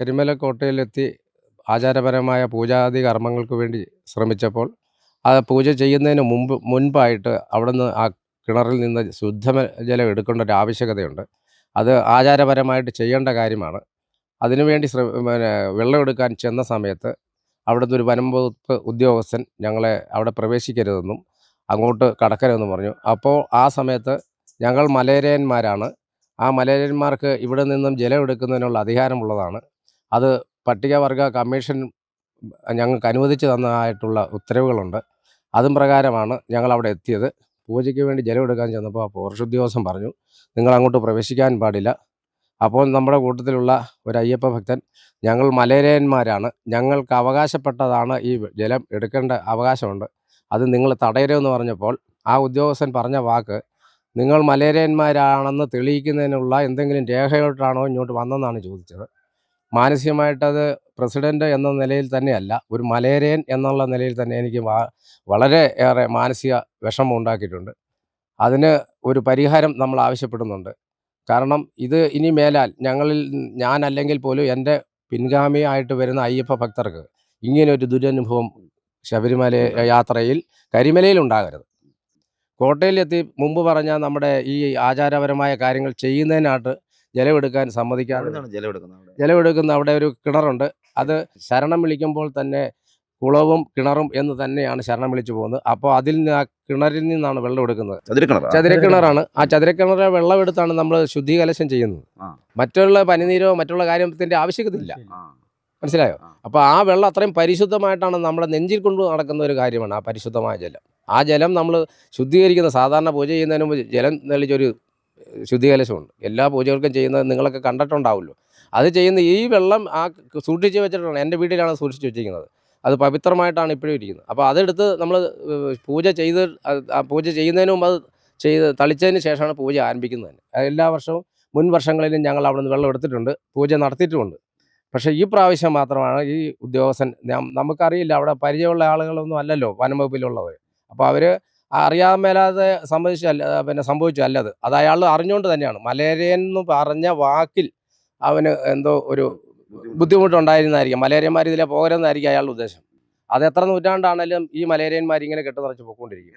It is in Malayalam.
കരിമല കോട്ടയിലെത്തി ആചാരപരമായ പൂജാതി കർമ്മങ്ങൾക്ക് വേണ്ടി ശ്രമിച്ചപ്പോൾ ആ പൂജ ചെയ്യുന്നതിന് മുൻപായിട്ട് അവിടുന്ന് ആ കിണറിൽ നിന്ന് ജലം എടുക്കേണ്ട ഒരു ആവശ്യകതയുണ്ട്. അത് ആചാരപരമായിട്ട് ചെയ്യേണ്ട കാര്യമാണ്. അതിനുവേണ്ടി വെള്ളമെടുക്കാൻ ചെന്ന സമയത്ത് അവിടുത്തെ ഒരു വനം വകുപ്പ് ഉദ്യോഗസ്ഥൻ ഞങ്ങളെ അവിടെ പ്രവേശിക്കരുതെന്നും അങ്ങോട്ട് കടക്കരുതെന്നും പറഞ്ഞു. അപ്പോൾ ആ സമയത്ത് ഞങ്ങൾ മലയരയന്മാരാണ്. ആ മലയരയന്മാർക്ക് ഇവിടെ നിന്നും ജലം എടുക്കുന്നതിനുള്ള അധികാരമുള്ളതാണ്. അത് പട്ടികവർഗ കമ്മീഷൻ ഞങ്ങൾക്ക് അനുവദിച്ചു തന്നതായിട്ടുള്ള ഉത്തരവുകളുണ്ട്. അതും പ്രകാരമാണ് ഞങ്ങളവിടെ എത്തിയത്. പൂജയ്ക്ക് വേണ്ടി ജലം എടുക്കാൻ ചെന്നപ്പോൾ ആ ഫോറസ്റ്റ് ഉദ്യോഗസ്ഥൻ പറഞ്ഞു, നിങ്ങളങ്ങോട്ട് പ്രവേശിക്കാൻ പാടില്ല. അപ്പോൾ നമ്മുടെ കൂട്ടത്തിലുള്ള ഒരു അയ്യപ്പ ഭക്തൻ, ഞങ്ങൾ മലയരയന്മാരാണ്, ഞങ്ങൾക്ക് അവകാശപ്പെട്ടതാണ് ഈ ജലം എടുക്കേണ്ട അവകാശമുണ്ട്, അത് നിങ്ങൾ തടയരുതെന്ന് പറഞ്ഞപ്പോൾ ആ ഉദ്യോഗസ്ഥൻ പറഞ്ഞ വാക്ക്, നിങ്ങൾ മലയരയന്മാരാണെന്ന് തെളിയിക്കുന്നതിനുള്ള എന്തെങ്കിലും രേഖയോട്ടാണോ ഇങ്ങോട്ട് വന്നതെന്നാണ് ചോദിച്ചത്. മാനസികമായിട്ടത് പ്രസിഡൻ്റ് എന്ന നിലയിൽ തന്നെയല്ല, ഒരു മലയരയൻ എന്നുള്ള നിലയിൽ തന്നെ എനിക്ക് വളരെ ഏറെ മാനസിക വിഷമം ഉണ്ടാക്കിയിട്ടുണ്ട്. അതിന് ഒരു പരിഹാരം നമ്മൾ ആവശ്യപ്പെടുന്നുണ്ട്. കാരണം ഇത് ഇനി മേലാൽ ഞാനല്ലെങ്കിൽ പോലും എൻ്റെ പിൻഗാമിയായിട്ട് വരുന്ന അയ്യപ്പ ഭക്തർക്ക് ഇങ്ങനെയൊരു ദുരനുഭവം ശബരിമല യാത്രയിൽ കരിമലയിൽ ഉണ്ടാകരുത്. കോട്ടയിലെത്തി മുമ്പ് പറഞ്ഞ നമ്മുടെ ഈ ആചാരപരമായ കാര്യങ്ങൾ ചെയ്യുന്നതിനായിട്ട് ജലമെടുക്കാൻ സമ്മതിക്കാതെ ജലമെടുക്കുന്ന അവിടെ ഒരു കിണറുണ്ട്. അത് ശരണം വിളിക്കുമ്പോൾ തന്നെ കുളവും കിണറും എന്ന് തന്നെയാണ് ശരണം വിളിച്ചു പോകുന്നത്. അപ്പോൾ ആ കിണറിൽ നിന്നാണ് വെള്ളം എടുക്കുന്നത്. ചതുരക്കിണറാണ്. ആ ചതുരക്കിണറെ വെള്ളം എടുത്താണ് നമ്മൾ ശുദ്ധീകലശം ചെയ്യുന്നത്. മറ്റുള്ള പനിനീരോ മറ്റുള്ള കാര്യത്തിൻ്റെ ആവശ്യകതയില്ല. മനസ്സിലായോ? അപ്പോൾ ആ വെള്ളം അത്രയും പരിശുദ്ധമായിട്ടാണ് നമ്മുടെ നെഞ്ചിൽ കൊണ്ട് നടക്കുന്ന ഒരു കാര്യമാണ് ആ പരിശുദ്ധമായ ജലം. ആ ജലം നമ്മൾ ശുദ്ധീകരിക്കുന്ന, സാധാരണ പൂജ ചെയ്യുന്നതിന് മുമ്പ് ജലം തെളിച്ചൊരു ശുദ്ധീകലശമുണ്ട്. എല്ലാ പൂജകൾക്കും ചെയ്യുന്നത് നിങ്ങളൊക്കെ കണ്ടിട്ടുണ്ടാവുമല്ലോ. അത് ചെയ്യുന്ന ഈ വെള്ളം സൂക്ഷിച്ച് വെച്ചിട്ടാണ്, എൻ്റെ വീട്ടിലാണ് സൂക്ഷിച്ച് വെച്ചിരിക്കുന്നത്. അത് പവിത്രമായിട്ടാണ് ഇപ്പോഴും ഇരിക്കുന്നത്. അപ്പോൾ അതെടുത്ത് നമ്മൾ പൂജ ചെയ്യുന്നതിന് മുമ്പ് അത് തളിച്ചതിന് ശേഷമാണ് പൂജ ആരംഭിക്കുന്നത് തന്നെ. എല്ലാ വർഷവും മുൻ വർഷങ്ങളിലും ഞങ്ങൾ അവിടെ നിന്ന് വെള്ളം എടുത്തിട്ടുണ്ട്, പൂജ നടത്തിയിട്ടുമുണ്ട്. പക്ഷേ ഈ പ്രാവശ്യം മാത്രമാണ് ഈ ഉദ്യോഗസ്ഥൻ, നമുക്കറിയില്ല, അവിടെ പരിചയമുള്ള ആളുകളൊന്നും അല്ലല്ലോ വനം വകുപ്പിലുള്ളവർ. അപ്പോൾ അവർ അറിയാൻ മേലാതെ സംഭവിച്ചു അല്ലത്. അത് അയാൾ അറിഞ്ഞുകൊണ്ട് തന്നെയാണ്. മലേറിയൻ എന്ന് പറഞ്ഞ വാക്കിൽ അവന് എന്തോ ഒരു ബുദ്ധിമുട്ടുണ്ടായിരുന്നായിരിക്കും. മലേറിയന്മാർ ഇതിലെ പോകരുതെന്നായിരിക്കും അയാളുടെ ഉദ്ദേശം. അത് എത്ര നൂറ്റാണ്ടാണെങ്കിലും ഈ മലേറിയന്മാർ ഇങ്ങനെ കെട്ടുനിറച്ച് പോയിക്കൊണ്ടിരിക്കും.